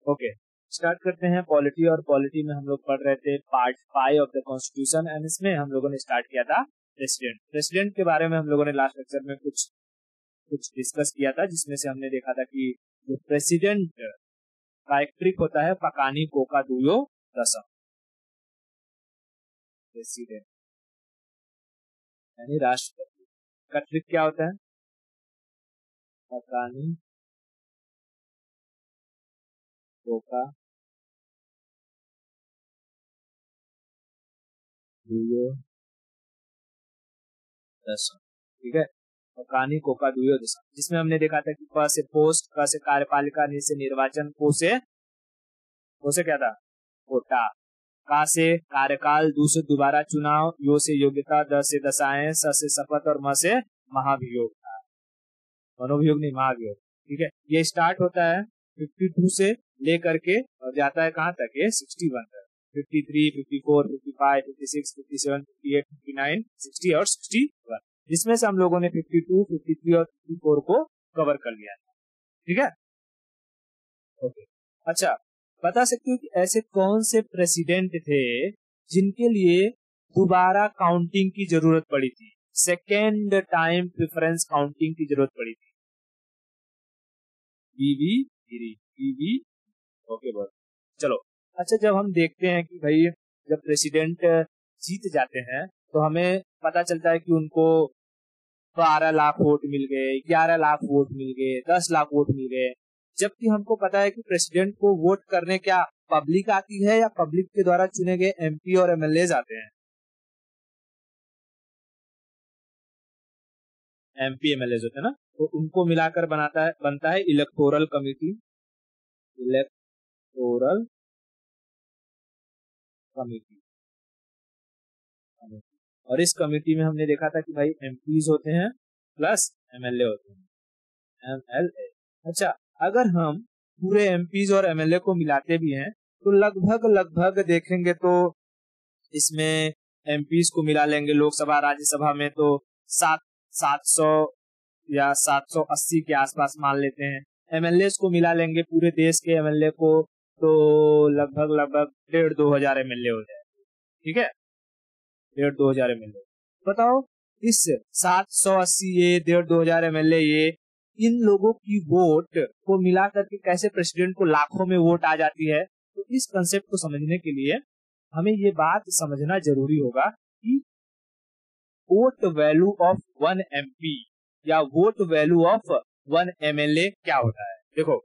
Okay, start करते हैं polity. और पॉलिटी में हम लोग पढ़ रहे थे part 5 of the constitution and इसमें हम लोगों ने स्टार्ट किया था प्रेसिडेंट। प्रेसिडेंट के बारे में हम लोगों ने लास्ट लेक्चर में कुछ डिस्कस किया था, जिसमें से हमने देखा था कि जो प्रेसिडेंट का एक ट्रिक होता है पकानी कोका दुयो दसम। प्रेसिडेंट यानी राष्ट्रपति का ट्रिक क्या होता है? पकानी कोका दुयो दसम, ठीक है। पकानी कोका दुयो दसम, जिसमें हमने देखा था कि प से पोस्ट, क से कार्यपालिका, नि से निर्वाचन, को से क्या था? कोटा, का से कार्यकाल, दू से दोबारा चुनाव, यो से योग्यता, द से दशाएं, स से शपथ और म से महाभियोग था। मनोभियोग नहीं, महाभियोग, ठीक है। ये स्टार्ट होता है 52 से लेकर के और जाता है कहाँ तक? ये 61 तक। 53, 54, 55, 56, 57, 58, 59, 60 और 61, जिसमें से हम लोगों ने 52, 53 और 54 को कवर कर लिया था, ठीक है। ओके, अच्छा, बता सकते हो कि ऐसे कौन से प्रेसिडेंट थे जिनके लिए दोबारा काउंटिंग की जरूरत पड़ी थी, सेकेंड टाइम प्रेफरेंस काउंटिंग की जरूरत पड़ी थी? बीवी गिरी, ओके बोल, चलो। अच्छा, जब हम देखते हैं कि भाई जब प्रेसिडेंट जीत जाते हैं तो हमें पता चलता है कि उनको 12 लाख वोट मिल गए, 11 लाख वोट मिल गए, 10 लाख वोट मिल गए, जबकि हमको पता है कि प्रेसिडेंट को वोट करने क्या पब्लिक आती है या पब्लिक के द्वारा चुने गए एमपी और एमएलए आते हैं? एमपी एमएलए होते हैं ना, तो उनको मिलाकर बनता है इलेक्टोरल कमिटी। इलेक्टोरल कमिटी, और इस कमिटी में हमने देखा था कि भाई एमपीज होते हैं प्लस एमएलए होते हैं, एमएलए। अच्छा, अगर हम पूरे एमपीज और एमएलए को मिलाते भी हैं तो लगभग देखेंगे तो इसमें एमपीज को मिला लेंगे लोकसभा राज्यसभा में तो 700 या 780 के आसपास मान लेते हैं। एमएलए को मिला लेंगे पूरे देश के एमएलए को तो लगभग 1,500-2 हजार एमएलए हो जाए, ठीक है। 1,500-2 हजार एमएलए। बताओ इस 780 ये 1,500-2 हजार एमएलए ये इन लोगों की वोट को मिला करके कैसे प्रेसिडेंट को लाखों में वोट आ जाती है? तो इस कंसेप्ट को समझने के लिए हमें ये बात समझना जरूरी होगा कि वोट वैल्यू ऑफ 1 एमपी या वोट वैल्यू ऑफ 1 एमएलए क्या होता है। देखो,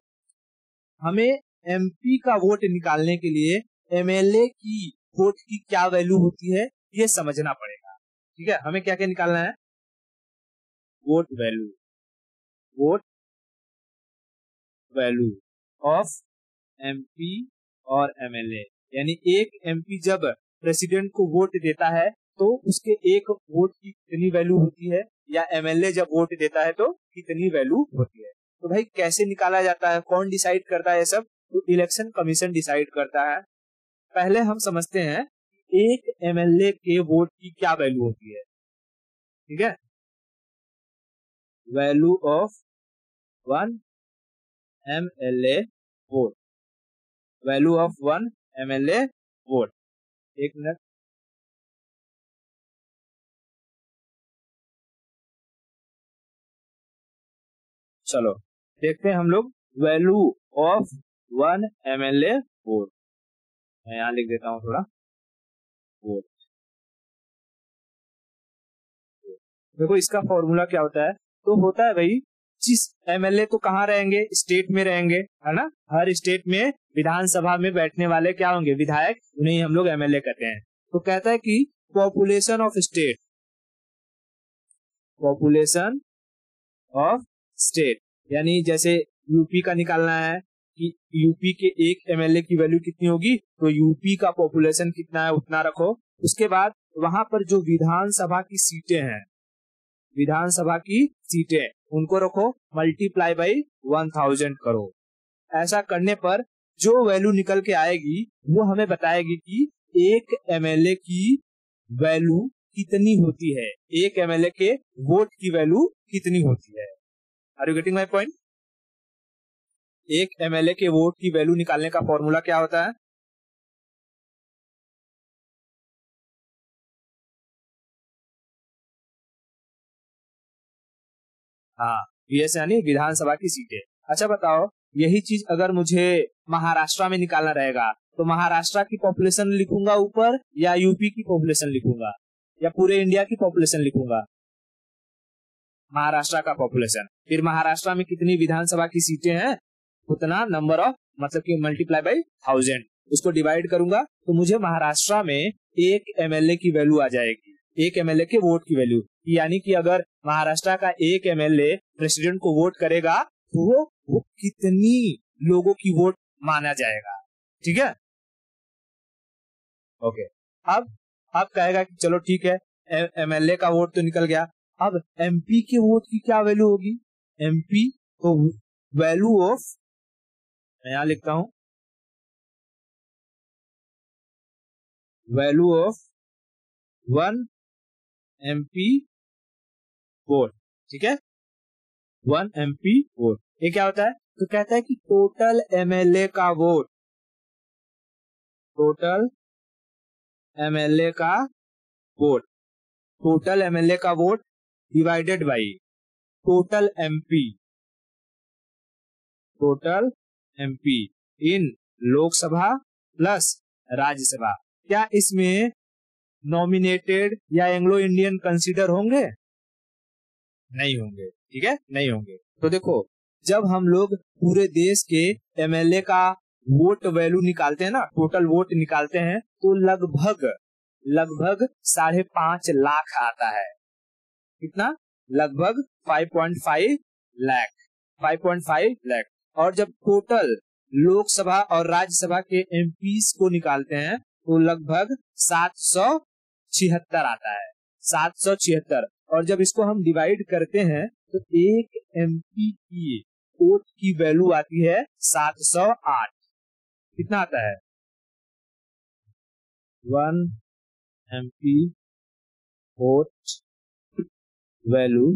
हमें एमपी का वोट निकालने के लिए एमएलए की वोट की क्या वैल्यू होती है ये समझना पड़ेगा, ठीक है। हमें क्या क्या निकालना है? वोट वैल्यू ऑफ एमपी और एमएलए, यानी एक एमपी जब प्रेसिडेंट को वोट देता है तो उसके एक वोट की कितनी वैल्यू होती है, या एमएलए जब वोट देता है तो कितनी वैल्यू होती है। तो भाई कैसे निकाला जाता है, कौन डिसाइड करता है ये सब? तो इलेक्शन कमीशन डिसाइड करता है। पहले हम समझते हैं एक एमएलए के वोट की क्या वैल्यू होती है, ठीक है। Value of 1 MLA vote, value of 1 MLA vote. एक मिनट, चलो देखते हैं हम लोग वैल्यू ऑफ 1 एमएलए वोट। मैं यहाँ लिख देता हूँ थोड़ा, वोट। देखो इसका फॉर्मूला क्या होता है? तो होता है भाई, जिस एमएलए तो कहाँ रहेंगे? स्टेट में रहेंगे, है ना। हर स्टेट में विधानसभा में बैठने वाले क्या होंगे? विधायक, उन्हें हम लोग एमएलए कहते हैं। तो कहता है कि population of state, population of state, यानी जैसे यूपी का निकालना है कि यूपी के एक एमएलए की वैल्यू कितनी होगी, तो यूपी का पॉपुलेशन कितना है उतना रखो। उसके बाद वहां पर जो विधानसभा की सीटें हैं, विधानसभा की सीटें उनको रखो, मल्टीप्लाई बाई 1000 करो। ऐसा करने पर जो वैल्यू निकल के आएगी वो हमें बताएगी कि एक एमएलए की वैल्यू कितनी होती है, एक एमएलए के वोट की वैल्यू कितनी होती है। Are you getting my point? एक एमएलए के वोट की वैल्यू निकालने का फॉर्मूला क्या होता है? हाँ, वीएस यानी विधानसभा की सीटें। अच्छा बताओ, यही चीज अगर मुझे महाराष्ट्र में निकालना रहेगा तो महाराष्ट्र की पॉपुलेशन लिखूंगा ऊपर, या यूपी की पॉपुलेशन लिखूंगा, या पूरे इंडिया की पॉपुलेशन लिखूंगा? महाराष्ट्र का पॉपुलेशन। फिर महाराष्ट्र में कितनी विधानसभा की सीटें हैं उतना नंबर ऑफ, मतलब कि मल्टीप्लाई बाई 1000, उसको डिवाइड करूंगा तो मुझे महाराष्ट्र में एक एमएलए की वैल्यू आ जाएगी, एक एमएलए के वोट की वैल्यू। यानी कि अगर महाराष्ट्र का एक एमएलए प्रेसिडेंट को वोट करेगा तो वो कितनी लोगों की वोट माना जाएगा। ठीक है, ओके। अब कहेगा कि चलो ठीक है, एमएलए का वोट तो निकल गया, अब एमपी के वोट की क्या वैल्यू होगी? एमपी तो वैल्यू ऑफ, मैं यहां लिखता हूं, वैल्यू ऑफ 1 एमपी वोट। ठीक है, 1 एमपी वोट। ये क्या होता है? तो कहता है कि टोटल एमएलए का वोट, टोटल एमएलए का वोट, टोटल एमएलए का vote divided by total MP, total MP in Lok Sabha plus Rajya Sabha. क्या इसमें नॉमिनेटेड या एंग्लो इंडियन कंसीडर होंगे? नहीं होंगे। ठीक है, नहीं होंगे। तो देखो, जब हम लोग पूरे देश के एमएलए का वोट वैल्यू निकालते हैं ना, टोटल वोट निकालते हैं, तो लगभग 5.5 लाख आता है। कितना? लगभग 5.5 लाख, 5.5 लाख। और जब टोटल लोकसभा और राज्यसभा के एमपीस को निकालते हैं तो लगभग 776 आता है, 776। और जब इसको हम डिवाइड करते हैं तो एक एमपी की वोट की वैल्यू आती है 708। कितना आता है? 1 एमपी वोट वैल्यू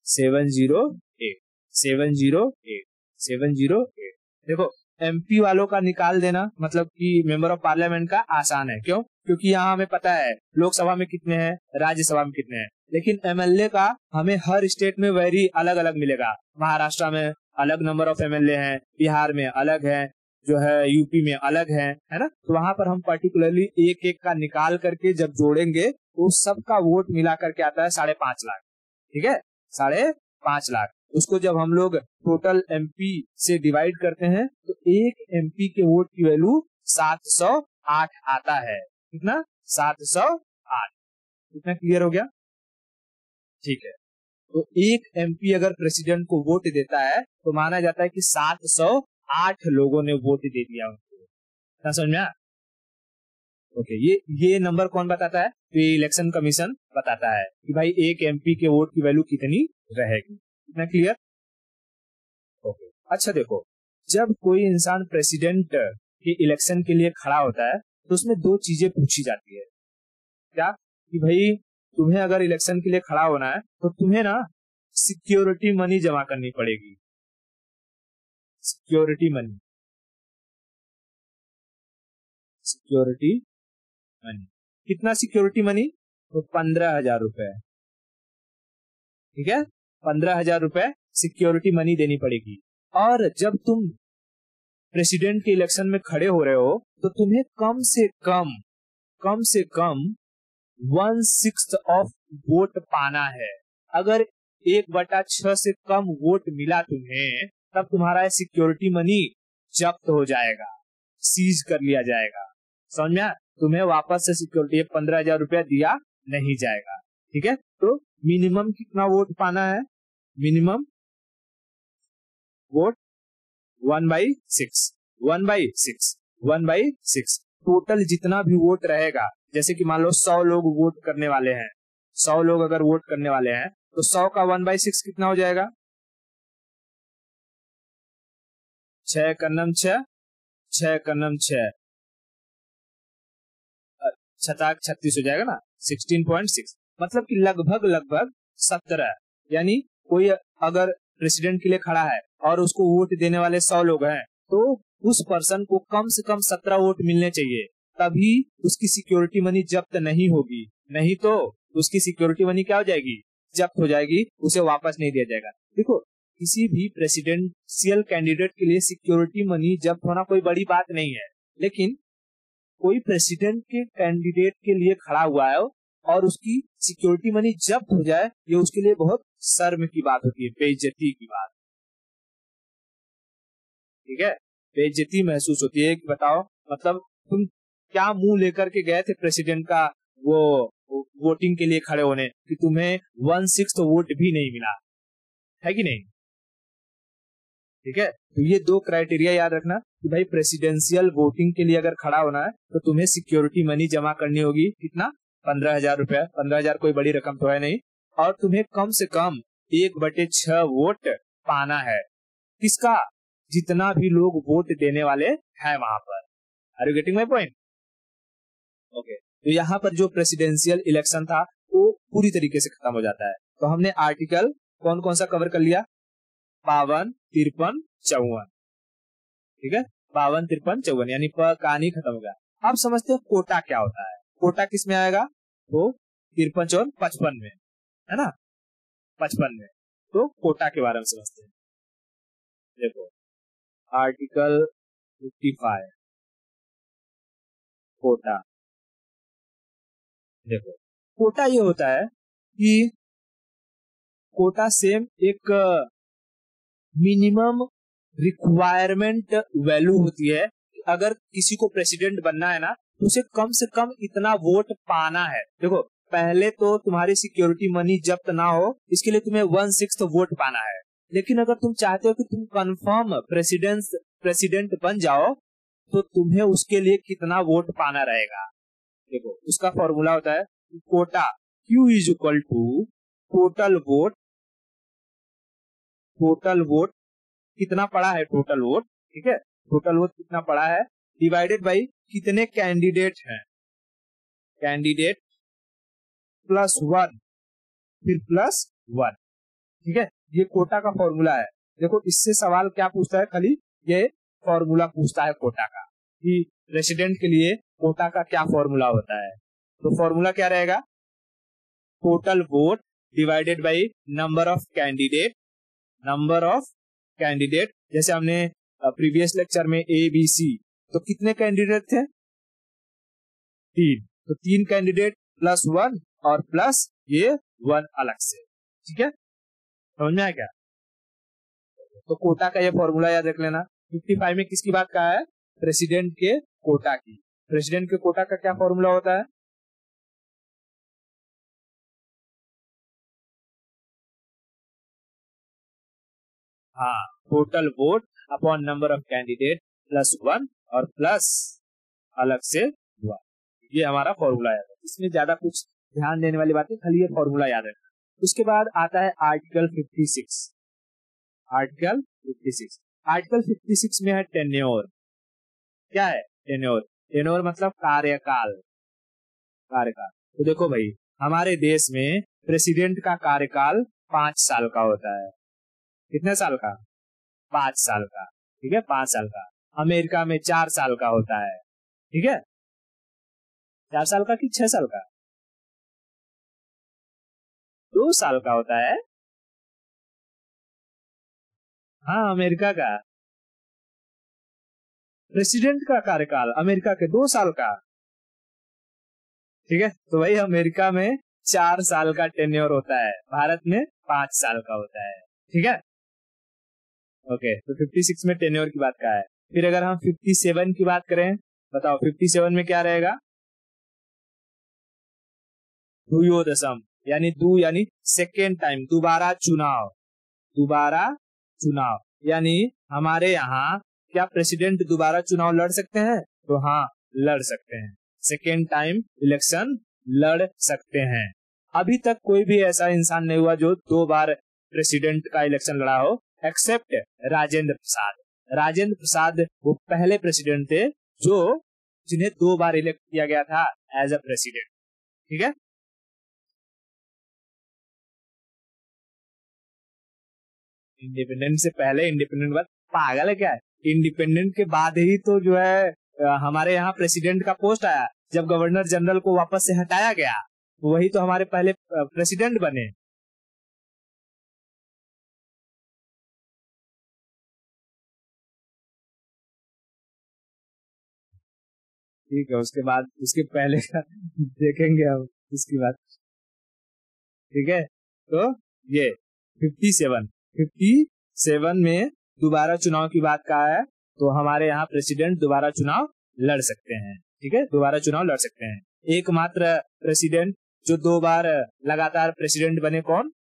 708, 708, 708। देखो, एमपी वालों का निकाल देना मतलब कि मेंबर ऑफ पार्लियामेंट का आसान है। क्यों? क्योंकि यहाँ हमें पता है लोकसभा में कितने हैं, राज्यसभा में कितने हैं। लेकिन एमएलए का हमें हर स्टेट में वेरी अलग अलग मिलेगा। महाराष्ट्र में अलग नंबर ऑफ एमएलए हैं, बिहार में अलग है, जो है यूपी में अलग है ना। तो वहां पर हम पर्टिकुलरली एक एक का निकाल करके जब जोड़ेंगे तो सबका वोट मिला करके आता है 5.5 लाख। ठीक है, 5.5 लाख। उसको जब हम लोग टोटल एमपी से डिवाइड करते हैं तो एक एमपी के वोट की वैल्यू 708 आता है। कितना? 708। कितना क्लियर हो गया? ठीक है, तो एक एमपी अगर प्रेसिडेंट को वोट देता है तो माना जाता है कि 708 लोगों ने वोट दे दिया उनको। क्या समझ में आया? ओके, ये नंबर कौन बताता है? तो ये इलेक्शन कमीशन बताता है कि भाई एक एमपी के वोट की वैल्यू कितनी रहेगी। कितना क्लियर? ओके। अच्छा देखो, जब कोई इंसान प्रेसिडेंट के इलेक्शन के लिए खड़ा होता है तो उसमें दो चीजें पूछी जाती है। क्या? कि भाई तुम्हें अगर इलेक्शन के लिए खड़ा होना है तो तुम्हें ना सिक्योरिटी मनी जमा करनी पड़ेगी। Security money, security money. कितना सिक्योरिटी मनी? तो 15,000 रुपए। ठीक है, 15,000 रुपए सिक्योरिटी मनी देनी पड़ेगी। और जब तुम प्रेसिडेंट के इलेक्शन में खड़े हो रहे हो तो तुम्हें कम से कम 1/6 ऑफ वोट पाना है। अगर 1/6 से कम वोट मिला तुम्हें तब तुम्हारा सिक्योरिटी मनी जब्त हो जाएगा, सीज कर लिया जाएगा। समझ में? तुम्हें वापस से सिक्योरिटी 15,000 रुपया दिया नहीं जाएगा। ठीक है, तो मिनिमम कितना वोट पाना है? Minimum vote 1/6, 1/6, 1/6। टोटल जितना भी वोट रहेगा, जैसे कि मान लो 100 लोग वोट करने वाले हैं, 100 लोग अगर वोट करने वाले हैं तो 100 का 1/6 कितना हो जाएगा? 6 कन्नम 6, 6 कन्नम 6, 36 हो जाएगा ना, 16.6। मतलब कि लगभग 17। यानी कोई अगर प्रेसिडेंट के लिए खड़ा है और उसको वोट देने वाले 100 लोग हैं, तो उस पर्सन को कम से कम 17 वोट मिलने चाहिए, तभी उसकी सिक्योरिटी मनी जब्त नहीं होगी। नहीं तो उसकी सिक्योरिटी मनी क्या हो जाएगी, जब्त हो जाएगी, उसे वापस नहीं दिया जाएगा। देखो, किसी भी प्रेसिडेंशियल कैंडिडेट के लिए सिक्योरिटी मनी जब्त होना कोई बड़ी बात नहीं है, लेकिन कोई प्रेसिडेंट के कैंडिडेट के लिए खड़ा हुआ है और उसकी सिक्योरिटी मनी जब्त हो जाए, ये उसके लिए बहुत शर्म की बात होती है, बेइज्जती की बात। ठीक है, बेइज्जती महसूस होती है कि बताओ, मतलब तुम क्या मुंह लेकर के गए थे प्रेसिडेंट का वो वोटिंग के लिए खड़े होने कि तुम्हें 1/6 वोट भी नहीं मिला, है कि नहीं। ठीक है, तो ये 2 क्राइटेरिया याद रखना कि भाई प्रेसिडेंशियल वोटिंग के लिए अगर खड़ा होना है तो तुम्हें सिक्योरिटी मनी जमा करनी होगी। कितना, 15,000 रुपया। 15,000 कोई बड़ी रकम तो है नहीं, और तुम्हें कम से कम 1/6 वोट पाना है। किसका, जितना भी लोग वोट देने वाले हैं वहां पर। Are you getting my point? Okay, तो यहाँ पर जो प्रेसिडेंशियल इलेक्शन था वो पूरी तरीके से खत्म हो जाता है। तो हमने आर्टिकल कौन कौन सा कवर कर लिया, 52, 53, 54। ठीक है, 52, 53, 54, यानी कहानी खत्म हो गया। अब समझते हैं कोटा क्या होता है। कोटा किस में आएगा, तो 53 और 55 में, है ना, 55 में। तो कोटा के बारे में समझते हैं। देखो, आर्टिकल 55 कोटा। देखो, कोटा ये होता है कि कोटा सेम एक मिनिमम रिक्वायरमेंट वैल्यू होती है। अगर किसी को प्रेसिडेंट बनना है ना, तो उसे कम से कम इतना वोट पाना है। देखो, पहले तो तुम्हारी सिक्योरिटी मनी जब्त ना हो, इसके लिए तुम्हें 1/6 वोट पाना है। लेकिन अगर तुम चाहते हो कि तुम कंफर्म प्रेसिडेंट बन जाओ, तो तुम्हें उसके लिए कितना वोट पाना रहेगा। देखो, उसका फॉर्मूला होता है quota Q is equal to total vote. Total vote कितना पड़ा है, टोटल वोट, ठीक है, टोटल वोट कितना पड़ा है, डिवाइडेड बाई कितने कैंडिडेट हैं, कैंडिडेट प्लस 1, फिर प्लस 1। ठीक है, ये कोटा का फॉर्मूला है। देखो, इससे सवाल क्या पूछता है, खाली ये फॉर्मूला पूछता है कोटा का, कि प्रेसिडेंट के लिए कोटा का क्या फॉर्मूला होता है। तो फॉर्मूला क्या रहेगा, total vote divided by number of candidate. Number of candidate, जैसे हमने प्रीवियस लेक्चर में ABC, तो कितने कैंडिडेट थे, 3, तो 3 कैंडिडेट प्लस 1 और प्लस ये 1 अलग से। ठीक है, समझ में आया क्या। तो कोटा का ये फॉर्मूला याद रख लेना। 55 में किसकी बात कहा है, प्रेसिडेंट के कोटा की। प्रेसिडेंट के कोटा का क्या फॉर्मूला होता है, हाँ, total vote upon number of candidate plus 1 और प्लस अलग से 1। ये हमारा फॉर्मूला है, इसमें ज्यादा कुछ ध्यान देने वाली बात है, खाली ये फॉर्मूला याद रखना। उसके बाद आता है आर्टिकल 56। आर्टिकल 56, आर्टिकल 56 में है टेन्योर। क्या है टेन्योर, टेन्योर मतलब कार्यकाल। कार्यकाल, तो देखो भाई, हमारे देश में प्रेसिडेंट का कार्यकाल 5 साल का होता है। कितने साल का, 5 साल का। ठीक है, 5 साल का। अमेरिका में 4 साल का होता है। ठीक है, 4 साल का कि 6 साल का, 2 साल का होता है। हाँ, अमेरिका का प्रेसिडेंट का कार्यकाल, अमेरिका के 2 साल का। ठीक है, तो वही अमेरिका में 4 साल का टेन्योर होता है, भारत में 5 साल का होता है। ठीक है, ओके, तो 56 में टेन्योर की बात का है। फिर अगर हम 57 की बात करें, बताओ 57 में क्या रहेगा, द्वयोदशम, यानी यानी सेकेंड टाइम, दोबारा चुनाव। दोबारा चुनाव, यानी हमारे यहाँ क्या प्रेसिडेंट दोबारा चुनाव लड़ सकते हैं, तो हाँ, लड़ सकते हैं, सेकेंड टाइम इलेक्शन लड़ सकते हैं। अभी तक कोई भी ऐसा इंसान नहीं हुआ जो 2 बार प्रेसिडेंट का इलेक्शन लड़ा हो, एक्सेप्ट राजेंद्र प्रसाद। राजेंद्र प्रसाद वो पहले प्रेसिडेंट थे जो जिन्हें 2 बार इलेक्ट किया गया था एज अ प्रेसिडेंट। ठीक है, इंडिपेंडेंट से पहले, इंडिपेंडेंट बाद, पागल है क्या? इंडिपेंडेंट के बाद ही तो जो है हमारे यहाँ प्रेसिडेंट का पोस्ट आया। जब गवर्नर जनरल को वापस से हटाया गया, वही तो हमारे पहले प्रेसिडेंट बने। ठीक है, उसके बाद उसके पहले का देखेंगे हम उसकी बात। ठीक है, तो ये 57 में दोबारा चुनाव की बात कहा है, तो हमारे यहाँ प्रेसिडेंट दोबारा चुनाव लड़ सकते हैं। ठीक है, दोबारा चुनाव लड़ सकते हैं। एकमात्र प्रेसिडेंट जो 2 बार लगातार प्रेसिडेंट बने, कौन?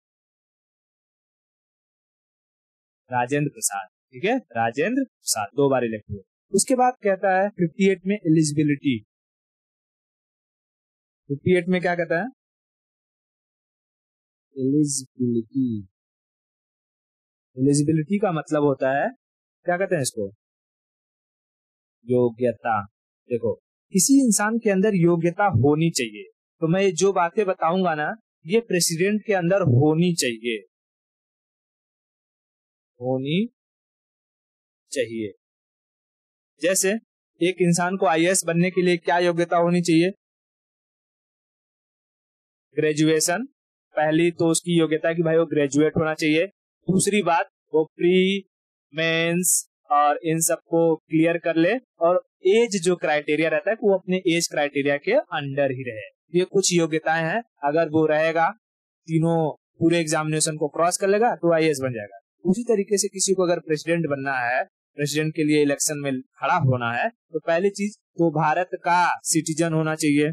राजेंद्र प्रसाद। ठीक है, राजेंद्र प्रसाद 2 बार इलेक्ट हुए। उसके बाद कहता है 58 में एलिजिबिलिटी। 58 में क्या कहता है? एलिजिबिलिटी। एलिजिबिलिटी का मतलब होता है, क्या कहते हैं इसको? योग्यता। देखो, किसी इंसान के अंदर योग्यता होनी चाहिए। तो मैं जो बातें बताऊंगा ना, ये प्रेसिडेंट के अंदर होनी चाहिए, होनी चाहिए। जैसे एक इंसान को आईएएस बनने के लिए क्या योग्यता होनी चाहिए? ग्रेजुएशन। पहली तो उसकी योग्यता है कि भाई वो ग्रेजुएट होना चाहिए। दूसरी बात, वो प्री, मेंस और इन सबको क्लियर कर ले, और एज जो क्राइटेरिया रहता है वो अपने एज क्राइटेरिया के अंडर ही रहे। ये कुछ योग्यताएं हैं, अगर वो रहेगा, तीनों पूरे एग्जामिनेशन को क्रॉस कर लेगा, तो आईएएस बन जाएगा। उसी तरीके से किसी को अगर प्रेसिडेंट बनना है, प्रेसिडेंट के लिए इलेक्शन में खड़ा होना है, तो पहली चीज तो भारत का सिटीजन होना चाहिए,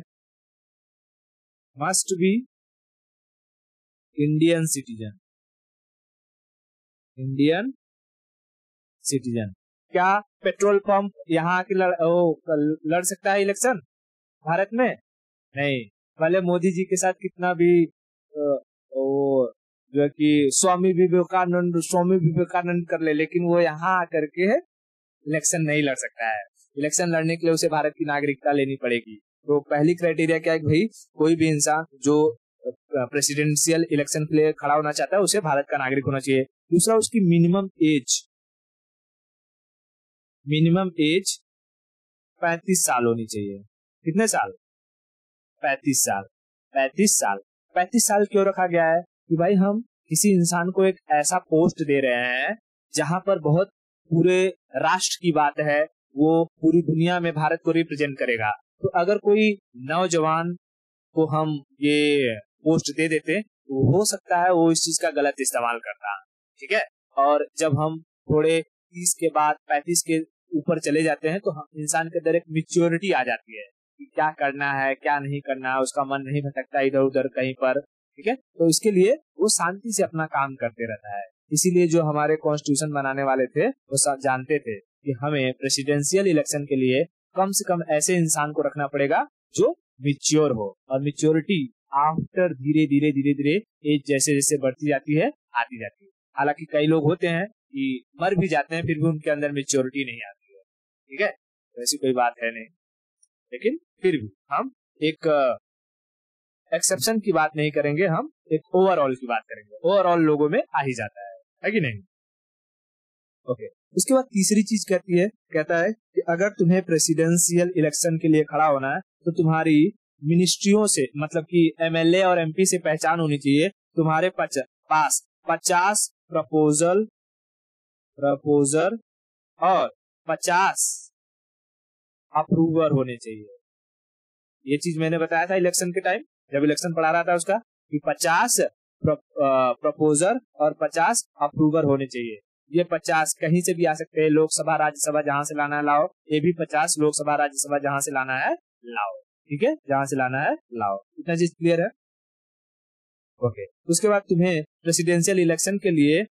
must be Indian citizen. Indian citizen. क्या पेट्रोल पंप यहाँ आके लड़ सकता है इलेक्शन भारत में? नहीं। भले मोदी जी के साथ कितना भी वो जो है कि स्वामी विवेकानंद कर ले, लेकिन वो यहाँ आकर के इलेक्शन नहीं लड़ सकता है। इलेक्शन लड़ने के लिए उसे भारत की नागरिकता लेनी पड़ेगी। तो पहली क्राइटेरिया क्या है, भाई कोई भी इंसान जो प्रेसिडेंशियल इलेक्शन के लिए खड़ा होना चाहता है, उसे भारत का नागरिक होना चाहिए। दूसरा, उसकी मिनिमम एज 35 साल होनी चाहिए। कितने साल? 35 साल। 35 साल क्यों रखा गया है? कि भाई हम किसी इंसान को एक ऐसा पोस्ट दे रहे हैं जहां पर बहुत पूरे राष्ट्र की बात है, वो पूरी दुनिया में भारत को रिप्रेजेंट करेगा। तो अगर कोई नौजवान को हम ये पोस्ट दे देते, तो हो सकता है वो इस चीज का गलत इस्तेमाल करता। ठीक है, और जब हम थोड़े 30 के बाद 35 के ऊपर चले जाते हैं, तो हम इंसान के अंदर एक मैच्योरिटी आ जाती है कि क्या करना है, क्या नहीं करना है, उसका मन नहीं भटकता इधर उधर कहीं पर। ठीक है, तो इसके लिए वो शांति से अपना काम करते रहता है। इसीलिए जो हमारे कॉन्स्टिट्यूशन बनाने वाले थे, वो जानते थे कि हमें प्रेसिडेंशियल इलेक्शन के लिए कम से कम ऐसे इंसान को रखना पड़ेगा जो मिच्योर हो, और मिच्योरिटी आफ्टर धीरे धीरे एज जैसे जैसे बढ़ती जाती है, आती जाती है। हालांकि कई लोग होते हैं कि मर भी जाते हैं, फिर भी उनके अंदर मैच्योरिटी नहीं आती है। ठीक है, तो ऐसी कोई बात है नहीं, लेकिन फिर भी हम एक एक्सेप्शन की बात नहीं करेंगे, हम एक ओवरऑल की बात करेंगे। ओवरऑल लोगों में आ ही जाता है कि नहीं? ओके। उसके बाद तीसरी चीज कहता है कि अगर तुम्हें प्रेसिडेंशियल इलेक्शन के लिए खड़ा होना है, तो तुम्हारी मिनिस्ट्रियों से, मतलब कि एमएलए और एमपी से पहचान होनी चाहिए। तुम्हारे पास 50 प्रपोजल और 50 अप्रूवर होने चाहिए। ये चीज मैंने बताया था इलेक्शन के टाइम, जब इलेक्शन पढ़ा रहा था उसका, कि 50 प्रपोजर और 50 अप्रूवर होने चाहिए। ये 50 कहीं से भी आ सकते हैं, लोकसभा राज्यसभा जहां से लाना है लाओ। ये भी 50 लोकसभा राज्यसभा जहां से लाना है लाओ। ठीक है, जहां से लाना है लाओ। इतना चीज क्लियर है? ओके। उसके बाद तुम्हें प्रेसिडेंशियल इलेक्शन के लिए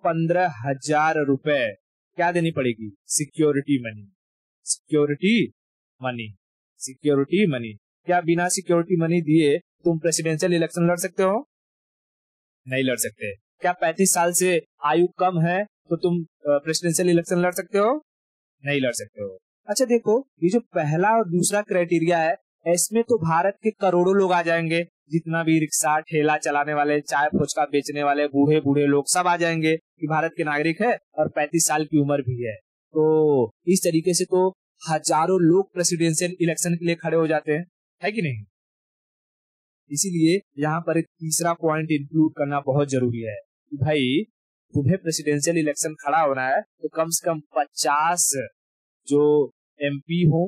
15,000 रुपए क्या देनी पड़ेगी? Security money. क्या बिना सिक्योरिटी मनी दिए तुम प्रेसिडेंशियल इलेक्शन लड़ सकते हो? नहीं लड़ सकते। क्या 35 साल से आयु कम है तो तुम प्रेसिडेंशियल इलेक्शन लड़ सकते हो? नहीं लड़ सकते हो। अच्छा देखो, ये जो पहला और दूसरा क्राइटेरिया है, इसमें तो भारत के करोड़ों लोग आ जाएंगे। जितना भी रिक्शा ठेला चलाने वाले, चाय फुचका बेचने वाले, बूढ़े बूढ़े लोग सब आ जाएंगे कि भारत के नागरिक है और 35 साल की उम्र भी है। तो इस तरीके से तो हजारों लोग प्रेसिडेंशियल इलेक्शन के लिए खड़े हो जाते हैं, है कि नहीं। इसीलिए यहाँ पर एक तीसरा पॉइंट इंक्लूड करना बहुत जरूरी है कि भाई तुम्हें प्रेसिडेंशियल इलेक्शन खड़ा होना है तो कम से कम 50 जो एमपी हो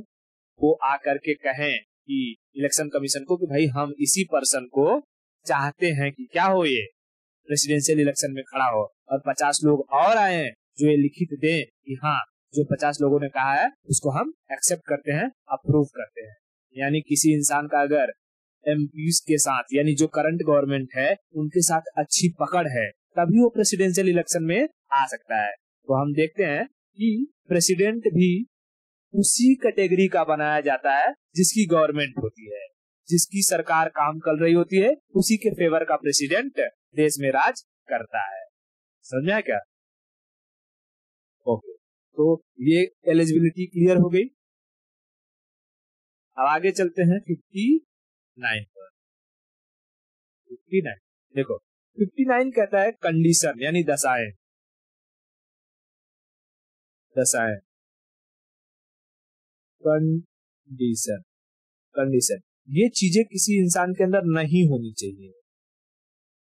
वो आकर के कहें कि इलेक्शन कमीशन को कि भाई हम इसी पर्सन को चाहते हैं कि क्या हो, ये प्रेसिडेंशियल इलेक्शन में खड़ा हो, और 50 लोग और आए जो ये लिखित दें कि हाँ जो 50 लोगों ने कहा है उसको हम एक्सेप्ट करते हैं, अप्रूव करते हैं। यानी किसी इंसान का अगर एमपीज के साथ यानी जो करंट गवर्नमेंट है उनके साथ अच्छी पकड़ है तभी वो प्रेसिडेंशियल इलेक्शन में आ सकता है। तो हम देखते हैं कि प्रेसिडेंट भी उसी कैटेगरी का बनाया जाता है जिसकी गवर्नमेंट होती है, जिसकी सरकार काम कर रही होती है, उसी के फेवर का प्रेसिडेंट देश में राज करता है। समझा क्या? ओके, तो ये एलिजिबिलिटी क्लियर हो गई। अब आगे चलते हैं 59 पर। 59 देखो, 59 कहता है कंडीशन यानी दशाएं। दशाएं, कंडीशन, कंडीशन ये चीजें किसी इंसान के अंदर नहीं होनी चाहिए,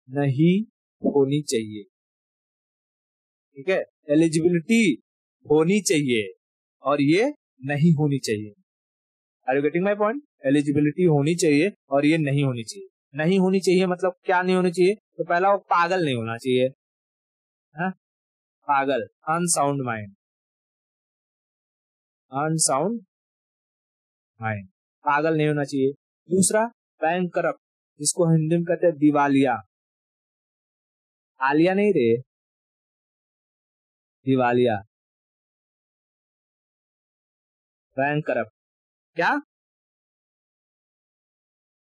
नहीं होनी चाहिए। ठीक है, एलिजिबिलिटी होनी चाहिए और ये नहीं होनी चाहिए। Are you getting my point? Eligibility होनी चाहिए और ये नहीं होनी चाहिए। नहीं होनी चाहिए मतलब क्या नहीं होनी चाहिए? तो पहला, वो पागल नहीं होना चाहिए, है? पागल, अनसाउंड माइंड, अनसाउंड माइंड, पागल नहीं होना चाहिए। दूसरा, बैंक करप्ट, जिसको हिंदी में कहते हैं दिवालिया। आलिया नहीं रे, दिवालिया, बैंक करप्ट। क्या?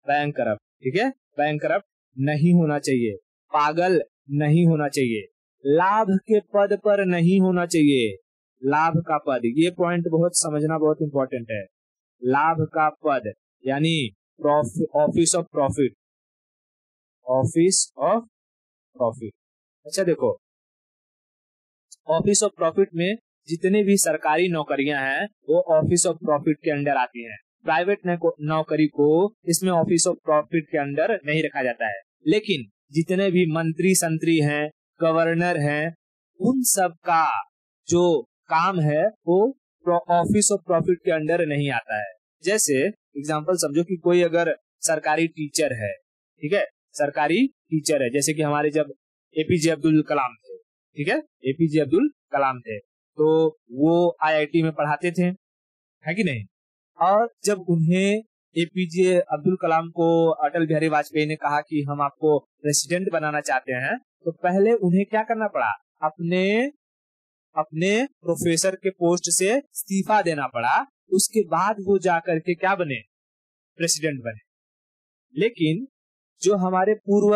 बैंक करप्ट, ठीक है, बैंक करप्ट नहीं होना चाहिए। पागल नहीं होना चाहिए। लाभ के पद पर नहीं होना चाहिए। लाभ का पद, ये पॉइंट बहुत समझना बहुत इंपॉर्टेंट है। लाभ का पद यानी office of profit, office of profit. अच्छा देखो, ऑफिस ऑफ प्रॉफिट में जितने भी सरकारी नौकरियां हैं वो ऑफिस ऑफ प्रॉफिट के अंडर आती हैं। प्राइवेट नौकरी को इसमें ऑफिस ऑफ प्रॉफिट के अंडर नहीं रखा जाता है। लेकिन जितने भी मंत्री संतरी हैं, गवर्नर हैं, उन सब का जो काम है वो ऑफिस ऑफ प्रॉफिट के अंडर नहीं आता है। जैसे एग्जांपल समझो कि कोई अगर सरकारी टीचर है, ठीक है, सरकारी टीचर है, जैसे कि हमारे जब एपीजे अब्दुल कलाम थे, ठीक है, एपीजे अब्दुल कलाम थे, तो वो आईआईटी में पढ़ाते थे, है कि नहीं। और जब उन्हें एपीजे अब्दुल कलाम को अटल बिहारी वाजपेयी ने कहा कि हम आपको प्रेसिडेंट बनाना चाहते हैं, तो पहले उन्हें क्या करना पड़ा? अपने अपने प्रोफेसर के पोस्ट से इस्तीफा देना पड़ा। उसके बाद वो जाकर के क्या बने? प्रेसिडेंट बने। लेकिन जो हमारे पूर्व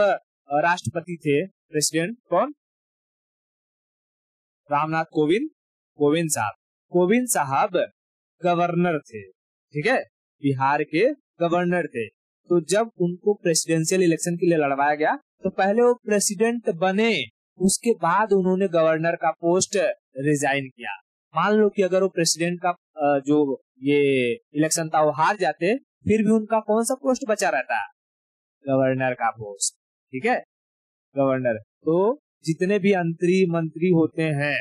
राष्ट्रपति थे, प्रेसिडेंट कौन? रामनाथ कोविंद, कोविंद साहब गवर्नर थे, ठीक है, बिहार के गवर्नर थे। तो जब उनको प्रेसिडेंशियल इलेक्शन के लिए लड़वाया गया तो पहले वो प्रेसिडेंट बने, उसके बाद उन्होंने गवर्नर का पोस्ट रिजाइन किया। मान लो कि अगर वो प्रेसिडेंट का जो ये इलेक्शन था वो हार जाते, फिर भी उनका कौन सा पोस्ट बचा रहता? गवर्नर का पोस्ट, ठीक है, गवर्नर। तो जितने भी मंत्री होते हैं,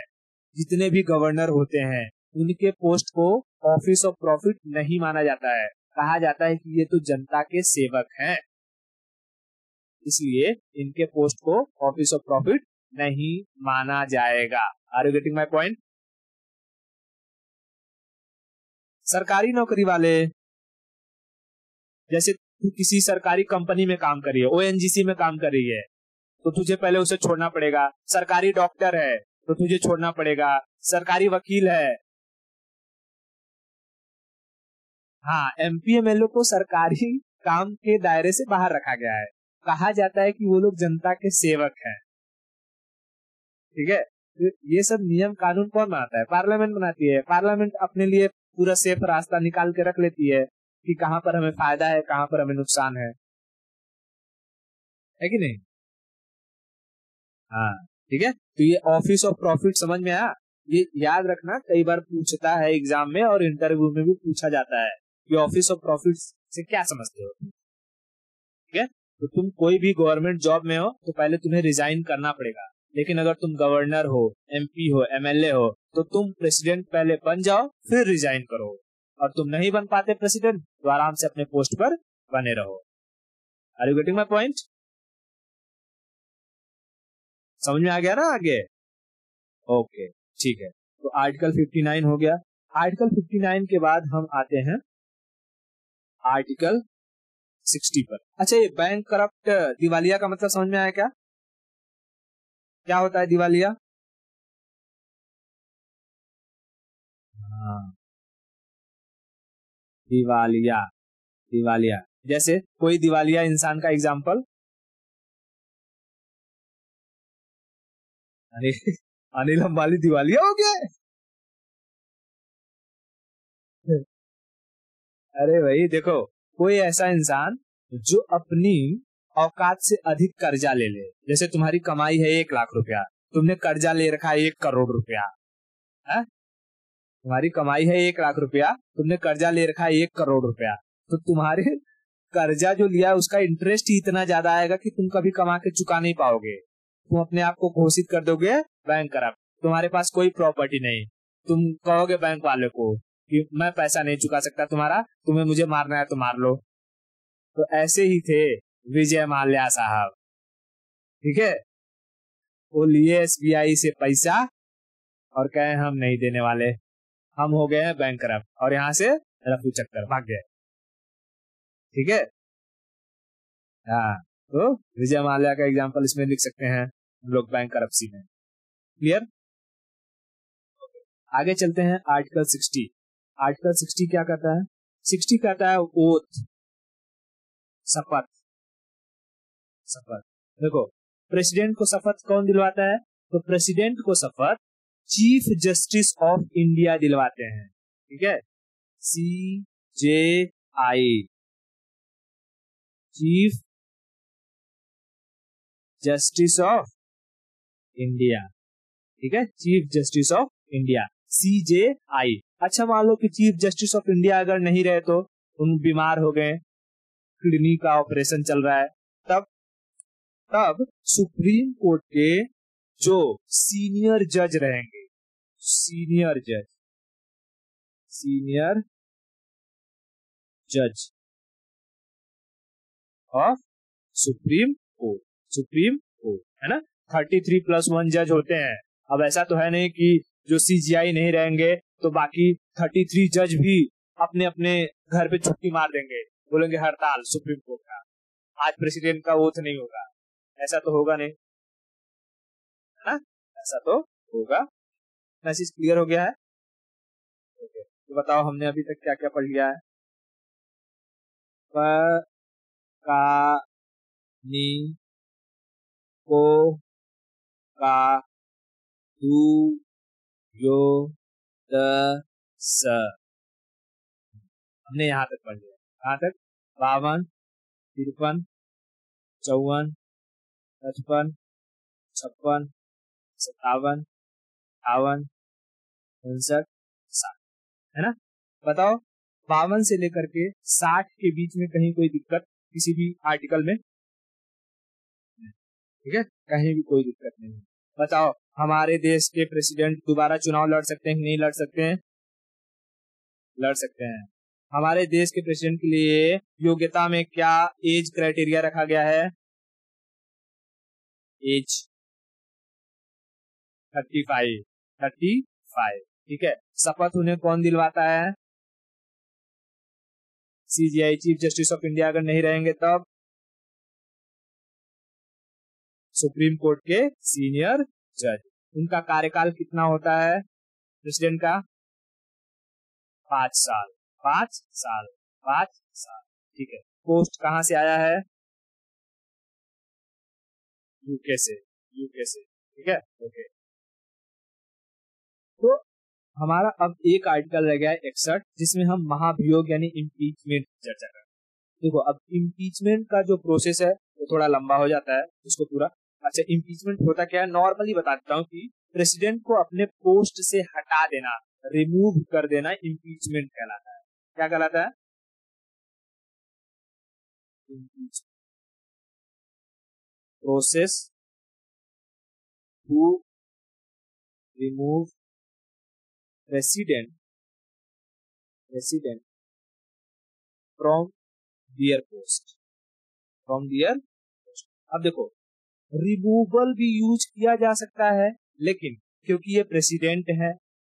जितने भी गवर्नर होते हैं, उनके पोस्ट को ऑफिस ऑफ प्रॉफिट नहीं माना जाता है। कहा जाता है कि ये तो जनता के सेवक हैं, इसलिए इनके पोस्ट को ऑफिस ऑफ प्रॉफिट नहीं माना जाएगा। Are you getting my point? सरकारी नौकरी वाले, जैसे तू किसी सरकारी कंपनी में काम कर रही है, ओएनजीसी में काम कर रही है, तो तुझे पहले उसे छोड़ना पड़ेगा। सरकारी डॉक्टर है तो तुझे छोड़ना पड़ेगा। सरकारी वकील है, हाँ, एमपी एमएलए को सरकारी काम के दायरे से बाहर रखा गया है। कहा जाता है कि वो लोग जनता के सेवक हैं, ठीक है। तो ये सब नियम कानून कौन बनाता है? पार्लियामेंट बनाती है। पार्लियामेंट अपने लिए पूरा सेफ रास्ता निकाल के रख लेती है कि कहाँ पर हमें फायदा है, कहाँ पर हमें नुकसान है। है कि नहीं? हाँ ठीक है, तो ये ऑफिस ऑफ प्रॉफिट समझ में आया। ये याद रखना, कई बार पूछता है एग्जाम में और इंटरव्यू में भी पूछा जाता है कि ऑफिस ऑफ प्रॉफिट से क्या समझते हो। ठीक है, तो तुम कोई भी गवर्नमेंट जॉब में हो तो पहले तुम्हें रिजाइन करना पड़ेगा, लेकिन अगर तुम गवर्नर हो, एमपी हो, एमएलए हो, तो तुम प्रेसिडेंट पहले बन जाओ फिर रिजाइन करो। और तुम नहीं बन पाते प्रेसिडेंट तो आराम से अपने पोस्ट पर बने रहो। Are you getting my point? समझ में आ गया ना आगे? ओके ठीक है, तो आर्टिकल 59 हो गया। आर्टिकल 59 के बाद हम आते हैं आर्टिकल 60 पर। अच्छा, ये बैंक करप्ट दिवालिया का मतलब समझ में आया क्या? क्या होता है दिवालिया? हाँ, दिवालिया, दिवालिया जैसे कोई दिवालिया इंसान का एग्जाम्पल, अरे अनिल अंबानी दिवालिया हो गया है। अरे भाई देखो, कोई ऐसा इंसान जो अपनी औकात से अधिक कर्जा ले ले, जैसे तुम्हारी कमाई है 1 लाख रुपया, तुमने कर्जा ले रखा है 1 करोड़ रुपया है। तुम्हारी कमाई है 1 लाख रुपया, तुमने कर्जा ले रखा है 1 करोड़ रुपया, तो तुम्हारे कर्जा जो लिया है उसका इंटरेस्ट ही इतना ज्यादा आएगा कि तुम कभी कमा के चुका नहीं पाओगे। तुम अपने आप को घोषित कर दोगे बैंक करप्ट। तुम्हारे पास कोई प्रॉपर्टी नहीं, तुम कहोगे बैंक वाले को कि मैं पैसा नहीं चुका सकता तुम्हारा, तुम्हें मुझे मारना है तो मार लो। तो ऐसे ही थे विजय माल्या साहब। ठीक है, वो लिए एसबीआई से पैसा और कहे हम नहीं देने वाले, हम हो गए हैं बैंक करप्ट, और यहाँ से रफू चक्कर भाग गए। ठीक है, हाँ, तो विजय माल्या का एग्जांपल इसमें लिख सकते हैं हम लोग बैंक करप्सी में। क्लियर? आगे चलते हैं आर्टिकल 60। आर्टिकल 60 क्या कहता है? 60 कहता है ओथ, शपथ। शपथ देखो, प्रेसिडेंट को शपथ कौन दिलवाता है? तो प्रेसिडेंट को शपथ चीफ जस्टिस ऑफ इंडिया दिलवाते हैं। ठीक है, CJI, chief justice of India. ठीक है, chief justice of India, CJI। अच्छा, मान लो कि चीफ जस्टिस ऑफ इंडिया अगर नहीं रहे, तो उन बीमार हो गए, किडनी का ऑपरेशन चल रहा है, तब तब सुप्रीम कोर्ट के जो सीनियर जज रहेंगे, सीनियर जज, सीनियर जज of supreme court, supreme court है ना, 33+1 जज होते हैं। अब ऐसा तो है नहीं कि जो CJI नहीं रहेंगे तो बाकी 33 जज भी अपने अपने घर पे छुट्टी मार देंगे, बोलेंगे हड़ताल सुप्रीम कोर्ट का, आज प्रेसिडेंट का ओथ नहीं होगा। ऐसा तो होगा नहीं, है ना, ऐसा तो होगा। मैसेज क्लियर हो गया है? ओके, तो बताओ हमने अभी तक क्या क्या पढ़ लिया है? प, का, नी, को, का, दू, यो, द, स। हमने यहाँ तक पढ़ लिया। कहाँ तक? 52, 53, 54, 55, 56, 57, 58, 59, 60, है ना। बताओ 52 से लेकर के 60 के बीच में कहीं कोई दिक्कत किसी भी आर्टिकल में? ठीक है, कहीं भी कोई दिक्कत नहीं। बताओ हमारे देश के प्रेसिडेंट दोबारा चुनाव लड़ सकते हैं कि नहीं लड़ सकते हैं? लड़ सकते हैं। हमारे देश के प्रेसिडेंट के लिए योग्यता में क्या एज क्राइटेरिया रखा गया है? एज 35, 35। ठीक है, शपथ उन्हें कौन दिलवाता है? CJI, chief justice of India. अगर नहीं रहेंगे तब सुप्रीम कोर्ट के सीनियर जज। उनका कार्यकाल कितना होता है प्रेसिडेंट का? 5 साल, 5 साल, 5 साल। ठीक है, पोस्ट कहां से आया है? यूके से, यूके से। ठीक है, ओके। तो हमारा अब एक आर्टिकल रह गया है 61, जिसमें हम महाभियोग यानी इम्पीचमेंट चर्चा करें। देखो, अब इम्पीचमेंट का जो प्रोसेस है तो थोड़ा लंबा हो जाता है उसको पूरा। अच्छा, इम्पीचमेंट होता क्या है, नॉर्मली बता देता हूँ कि प्रेसिडेंट को अपने पोस्ट से हटा देना, रिमूव कर देना, इम्पीचमेंट कहलाता है। क्या कहलाता है? Process to remove president from their post, अब देखो, रिमूवल भी यूज किया जा सकता है, लेकिन क्योंकि ये प्रेसिडेंट है,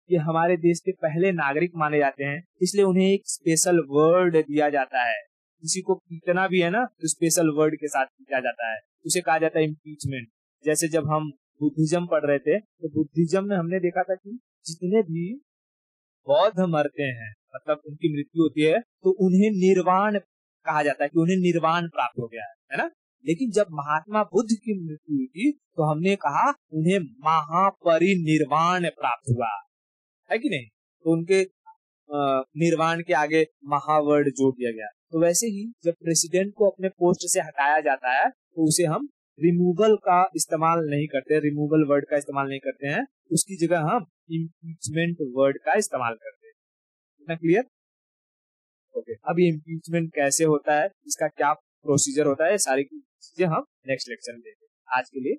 ये हमारे देश के पहले नागरिक माने जाते हैं, इसलिए उन्हें एक स्पेशल वर्ड दिया जाता है। किसी को पीटना भी है ना, तो स्पेशल वर्ड के साथ पीटा जाता है, उसे कहा जाता है इम्पीचमेंट। जैसे जब हम बुद्धिज्म पढ़ रहे थे, तो बुद्धिज्म में हमने देखा था कि जितने भी बौद्ध मरते हैं, मतलब उनकी मृत्यु होती है, तो उन्हें निर्वाण कहा जाता है कि उन्हें निर्वाण प्राप्त हो गया है ना। लेकिन जब महात्मा बुद्ध की मृत्यु हुई थी, तो हमने कहा उन्हें महापरिनिर्वाण प्राप्त हुआ है कि नहीं। तो उनके निर्वाण के आगे महावर्ड जोड़ दिया गया। तो वैसे ही जब प्रेसिडेंट को अपने पोस्ट से हटाया जाता है, तो उसे हम रिमूवल का इस्तेमाल नहीं करते, रिमूवल वर्ड का इस्तेमाल नहीं करते हैं, उसकी जगह हम इम्पीचमेंट वर्ड का इस्तेमाल करते हैं। इतना क्लियर? ओके, अब ये इम्पीचमेंट कैसे होता है, इसका क्या प्रोसीजर होता है, सारी चीजें हम नेक्स्ट लेक्चर में देखेंगे। आज के लिए